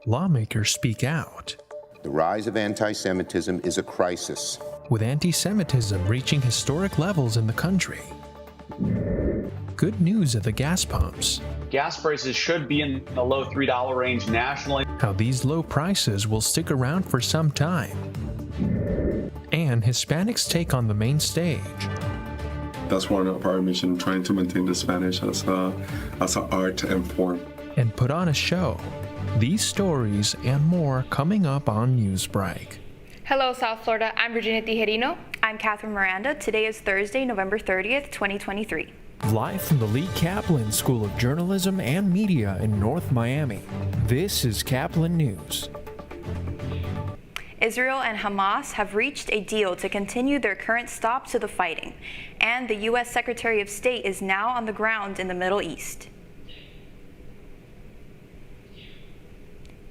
lawmakers speak out. The rise of anti-Semitism is a crisis. With anti-Semitism reaching historic levels in the country. Good news at the gas pumps. Gas prices should be in the low $3 range nationally. How these low prices will stick around for some time. And Hispanics' take on the main stage. That's one of our mission, trying to maintain the Spanish as an art and form. And put on a show. These stories and more coming up on Newsbreak. Hello, South Florida. I'm Virginia Tijerino. I'm Catherine Miranda. Today is Thursday, November 30th, 2023. Live from the Lee Caplin School of Journalism and Media in North Miami, this is Caplin News. Israel and Hamas have reached a deal to continue their current stop to the fighting, and the U.S. Secretary of State is now on the ground in the Middle East.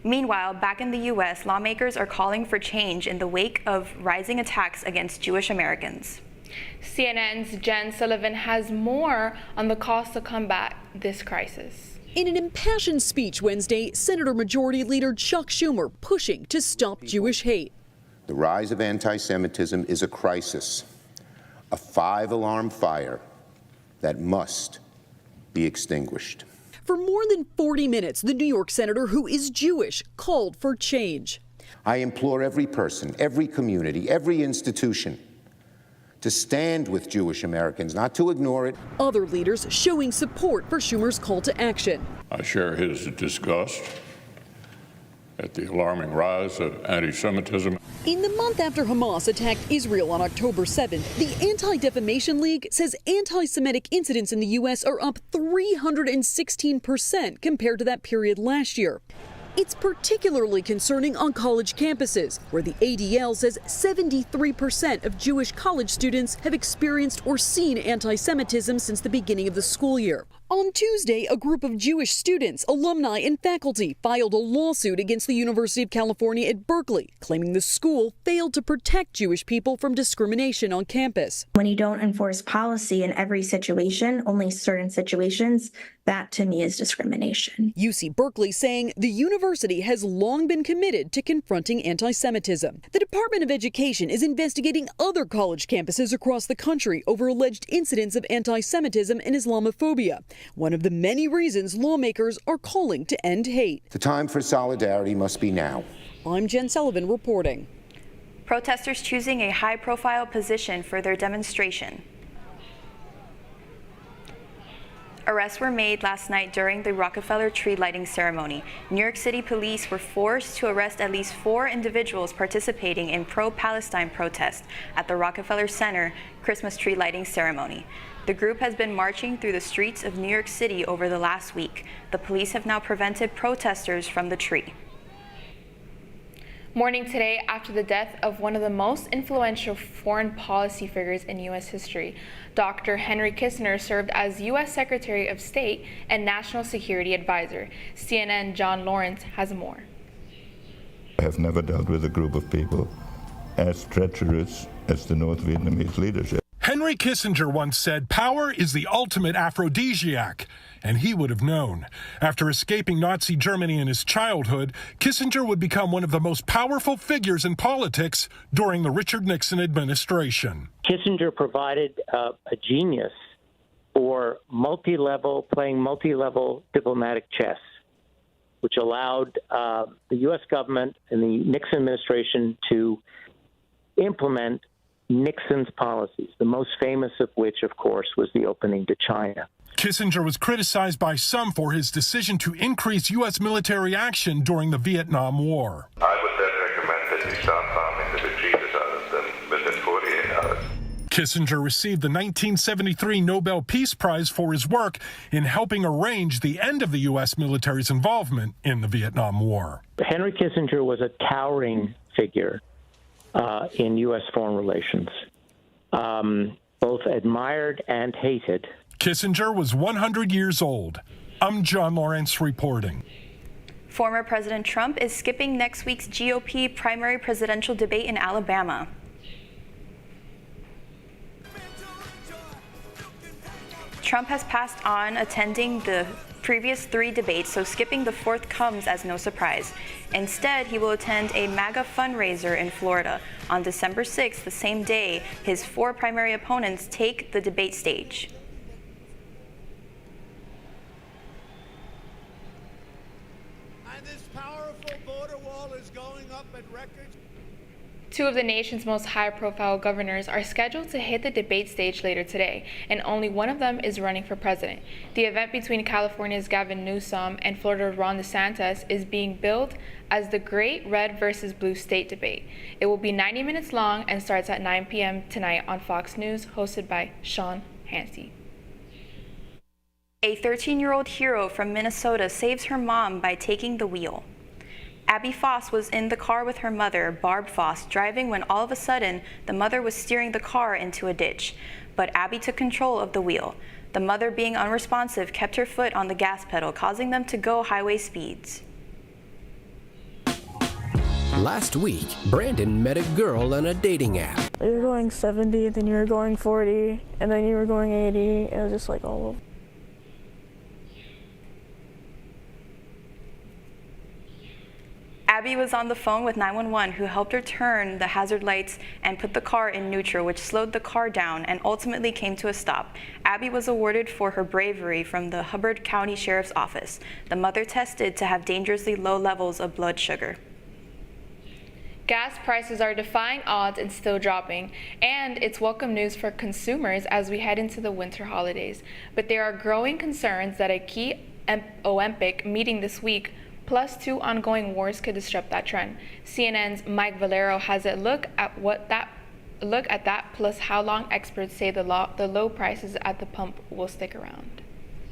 Meanwhile, back in the U.S., lawmakers are calling for change in the wake of rising attacks against Jewish Americans. CNN's Jen Sullivan has more on the cost to combat this crisis. In an impassioned speech Wednesday, Senator Majority Leader Chuck Schumer pushing to stop Jewish hate. The rise of anti-Semitism is a crisis, a 5-alarm fire that must be extinguished. For more than 40 minutes, the New York senator, who is Jewish, called for change. I implore every person, every community, every institution to stand with Jewish Americans, not to ignore it. Other leaders showing support for Schumer's call to action. I share his disgust at the alarming rise of anti-Semitism. In the month after Hamas attacked Israel on October 7th, the Anti-Defamation League says anti-Semitic incidents in the U.S. are up 316% compared to that period last year. It's particularly concerning on college campuses, where the ADL says 73% of Jewish college students have experienced or seen anti-Semitism since the beginning of the school year. On Tuesday, a group of Jewish students, alumni, and faculty filed a lawsuit against the University of California at Berkeley, claiming the school failed to protect Jewish people from discrimination on campus. When you don't enforce policy in every situation, only certain situations, that to me is discrimination. UC Berkeley saying the university has long been committed to confronting anti-Semitism. The Department of Education is investigating other college campuses across the country over alleged incidents of anti-Semitism and Islamophobia. One of the many reasons lawmakers are calling to end hate. The time for solidarity must be now. I'm Jen Sullivan reporting. Protesters choosing a high-profile position for their demonstration. Arrests were made last night during the Rockefeller tree lighting ceremony. New York City police were forced to arrest at least 4 individuals participating in pro-Palestine protests at the Rockefeller Center Christmas tree lighting ceremony. The group has been marching through the streets of New York City over the last week. The police have now prevented protesters from the tree. Mourning today after the death of one of the most influential foreign policy figures in U.S. history. Dr. Henry Kissinger served as U.S. Secretary of State and National Security Advisor. CNN John Lawrence has more. I have never dealt with a group of people as treacherous as the North Vietnamese leadership. Henry Kissinger once said, "Power is the ultimate aphrodisiac," and he would have known. After escaping Nazi Germany in his childhood, Kissinger would become one of the most powerful figures in politics during the Richard Nixon administration. Kissinger provided a genius for playing multi-level diplomatic chess, which allowed the U.S. government and the Nixon administration to implement Nixon's policies, the most famous of which, of course, was the opening to China. Kissinger was criticized by some for his decision to increase U.S. military action during the Vietnam War. I would then recommend that we start bombing the retreaters out of them within 48 hours. Kissinger received the 1973 Nobel Peace Prize for his work in helping arrange the end of the U.S. military's involvement in the Vietnam War. Henry Kissinger was a towering figure in U.S. foreign relations, both admired and hated. Kissinger was 100 years old. I'm John Lawrence reporting. Former President Trump is skipping next week's GOP primary presidential debate in Alabama. Trump has passed on attending the previous 3 debates, so skipping the 4th comes as no surprise. Instead, he will attend a MAGA fundraiser in Florida on December 6th, the same day his 4 primary opponents take the debate stage. And this powerful border wall is going up at records. 2 of the nation's most high-profile governors are scheduled to hit the debate stage later today, and only one of them is running for president. The event between California's Gavin Newsom and Florida's Ron DeSantis is being billed as the Great Red versus Blue State Debate. It will be 90 minutes long and starts at 9 p.m. tonight on Fox News, hosted by Sean Hannity. A 13-year-old hero from Minnesota saves her mom by taking the wheel. Abby Foss was in the car with her mother, Barb Foss, driving when all of a sudden the mother was steering the car into a ditch. But Abby took control of the wheel. The mother, being unresponsive, kept her foot on the gas pedal, causing them to go highway speeds. Last week, Brandon met a girl on a dating app. You were going 70, then you were going 40, and then you were going 80. It was just like all over. Abby was on the phone with 911, who helped her turn the hazard lights and put the car in neutral, which slowed the car down and ultimately came to a stop. Abby was awarded for her bravery from the Hubbard County Sheriff's Office. The mother tested to have dangerously low levels of blood sugar. Gas prices are defying odds and still dropping, and it's welcome news for consumers as we head into the winter holidays. But there are growing concerns that a key Olympic meeting this week plus 2 ongoing wars could disrupt that trend. CNN's Mike Valero has a look at that, plus how long experts say the low prices at the pump will stick around.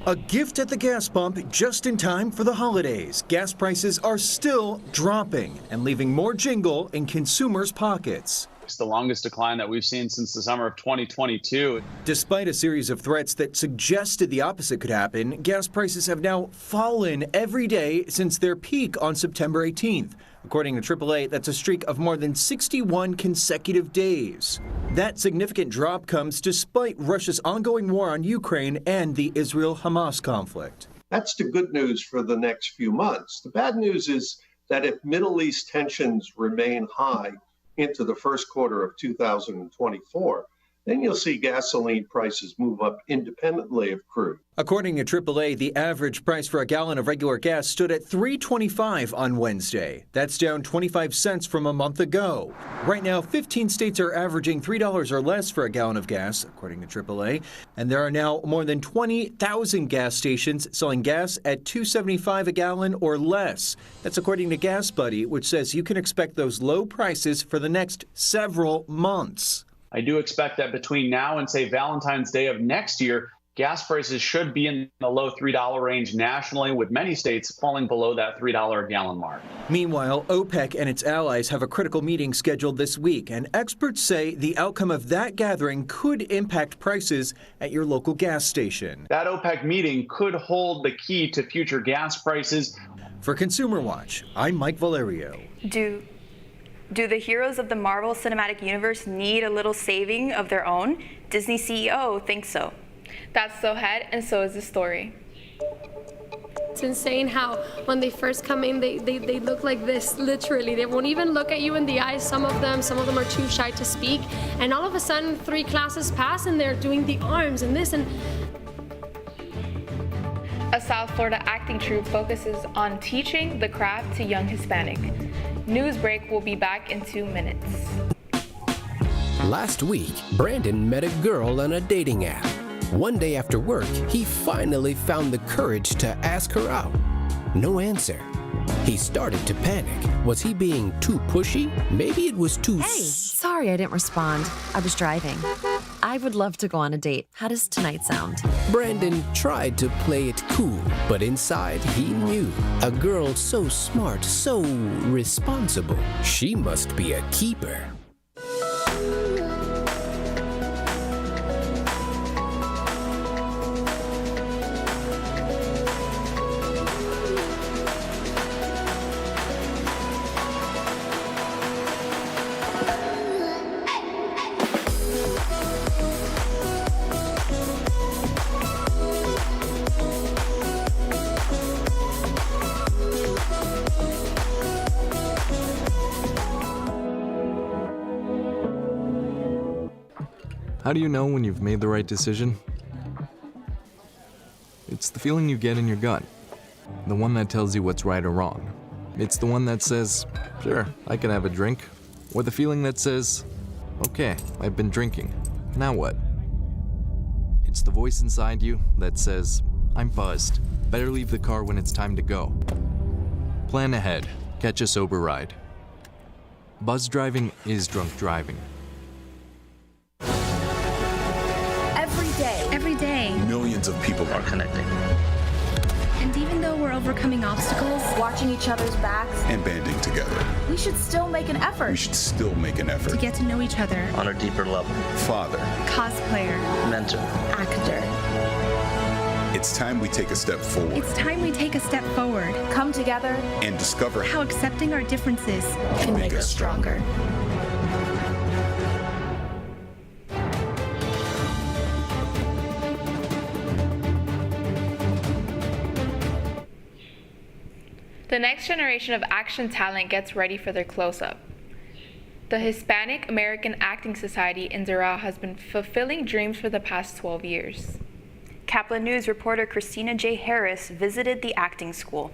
A gift at the gas pump just in time for the holidays. Gas prices are still dropping and leaving more jingle in consumers' pockets. It's the longest decline that we've seen since the summer of 2022. Despite a series of threats that suggested the opposite could happen, gas prices have now fallen every day since their peak on September 18th. According to AAA, that's a streak of more than 61 consecutive days. That significant drop comes despite Russia's ongoing war on Ukraine and the Israel-Hamas conflict. That's the good news for the next few months. The bad news is that if Middle East tensions remain high into the first quarter of 2024, then you'll see gasoline prices move up independently of crude. According to AAA, the average price for a gallon of regular gas stood at $3.25 on Wednesday. That's down 25 cents from a month ago. Right now, 15 states are averaging $3 or less for a gallon of gas, according to AAA. And there are now more than 20,000 gas stations selling gas at $2.75 a gallon or less. That's according to Gas Buddy, which says you can expect those low prices for the next several months. I do expect that between now and, say, Valentine's Day of next year, gas prices should be in the low $3 range nationally, with many states falling below that $3 a gallon mark. Meanwhile, OPEC and its allies have a critical meeting scheduled this week, and experts say the outcome of that gathering could impact prices at your local gas station. That OPEC meeting could hold the key to future gas prices. For Consumer Watch, I'm Mike Valerio. Do the heroes of the Marvel Cinematic Universe need a little saving of their own? Disney CEO thinks so. That's So Het, and so is the story. It's insane how when they first come in, they look like this, literally. They won't even look at you in the eyes, some of them are too shy to speak. And all of a sudden, 3 classes pass and they're doing the arms and this and... A South Florida acting troupe focuses on teaching the craft to young Hispanic. Newsbreak will be back in 2 minutes. Last week, Brandon met a girl on a dating app. One day after work, he finally found the courage to ask her out. No answer. He started to panic. Was he being too pushy? Maybe it was too... Hey, sorry I didn't respond. I was driving. I would love to go on a date. How does tonight sound? Brandon tried to play it cool, but inside he knew. A girl so smart, so responsible. She must be a keeper. How do you know when you've made the right decision? It's the feeling you get in your gut. The one that tells you what's right or wrong. It's the one that says, sure, I can have a drink. Or the feeling that says, okay, I've been drinking. Now what? It's the voice inside you that says, I'm buzzed. Better leave the car when it's time to go. Plan ahead. Catch a sober ride. Buzz driving is drunk driving. Every day, millions of people are connecting. And even though we're overcoming obstacles, watching each other's backs, and banding together, we should still make an effort. We should still make an effort to get to know each other on a deeper level. Father, cosplayer, mentor, actor. It's time we take a step forward. It's time we take a step forward. Come together and discover how accepting our differences can make us stronger. The next generation of action talent gets ready for their close-up. The Hispanic American Acting Society in Doral has been fulfilling dreams for the past 12 years. Caplin News reporter Christina J. Harris visited the acting school.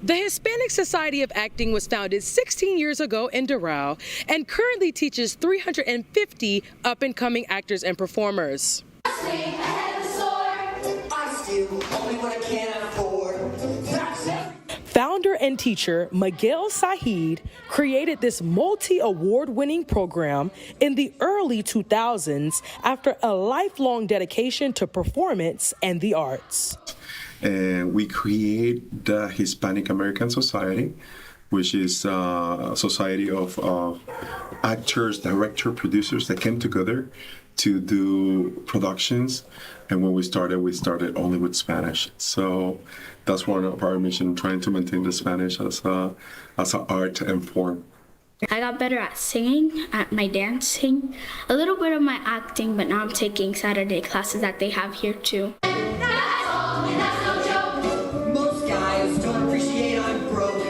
The Hispanic Society of Acting was founded 16 years ago in Doral and currently teaches 350 up-and-coming actors and performers. Founder and teacher Miguel Saeed created this multi-award-winning program in the early 2000s after a lifelong dedication to performance and the arts. And we create the Hispanic American Society, which is a society of actors, directors, producers that came together to do productions. And when we started only with Spanish. So that's one of our mission, trying to maintain the Spanish as an art and form. I got better at singing, at my dancing, a little bit of my acting, but now I'm taking Saturday classes that they have here too.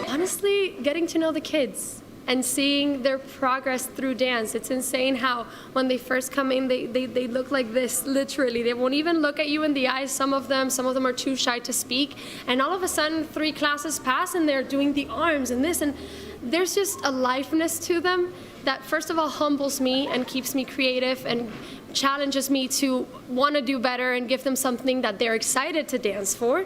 Honestly, getting to know the kids and seeing their progress through dance. It's insane how when they first come in, they look like this, literally. They won't even look at you in the eyes, some of them are too shy to speak. And all of a sudden, 3 classes pass and they're doing the arms and this, and there's just a liveness to them that first of all humbles me and keeps me creative and challenges me to want to do better and give them something that they're excited to dance for.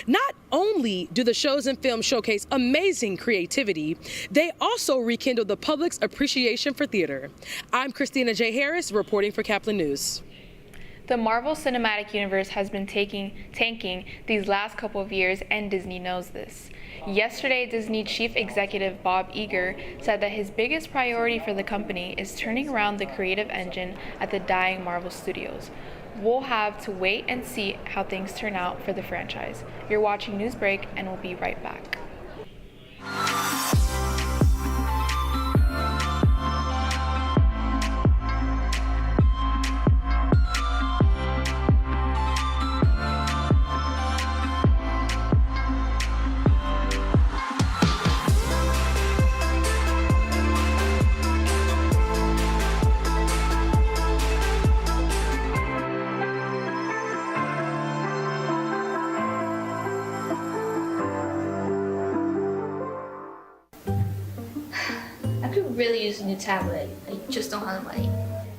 Not only do the shows and films showcase amazing creativity, they also rekindle the public's appreciation for theater. I'm Christina J. Harris, reporting for Caplin News. The Marvel Cinematic Universe has been tanking these last couple of years, and Disney knows this. Yesterday, Disney Chief Executive Bob Iger said that his biggest priority for the company is turning around the creative engine at the dying Marvel Studios. We'll have to wait and see how things turn out for the franchise. You're watching Newsbreak, and we'll be right back. Really use a new tablet. I just don't have the money.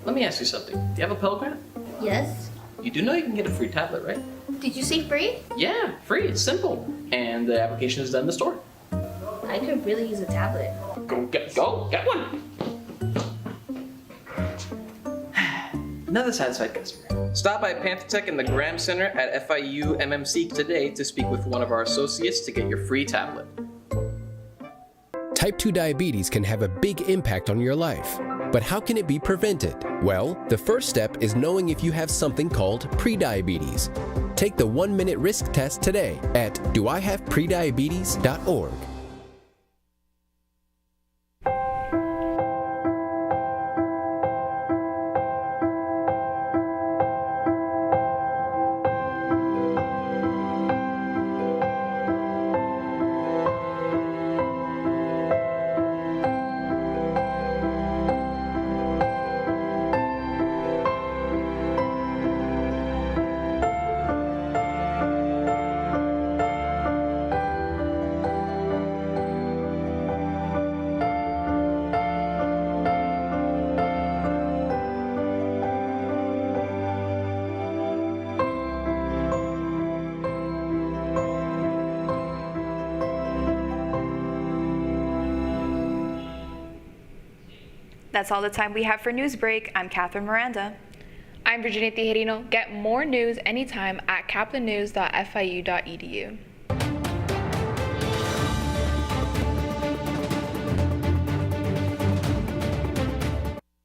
Let me ask you something. Do you have a Pell Grant? Yes. You do know you can get a free tablet, right? Did you say free? Yeah, free. It's simple. And the application is done in the store. I could really use a tablet. Go get one. Another satisfied customer. Stop by Panthertech in the Graham Center at FIU MMC today to speak with one of our associates to get your free tablet. Type 2 diabetes can have a big impact on your life. But how can it be prevented? Well, the first step is knowing if you have something called prediabetes. Take the 1-minute risk test today at doihaveprediabetes.org. That's all the time we have for Newsbreak. I'm Catherine Miranda. I'm Virginia Tijerino. Get more news anytime at caplinnews.fiu.edu.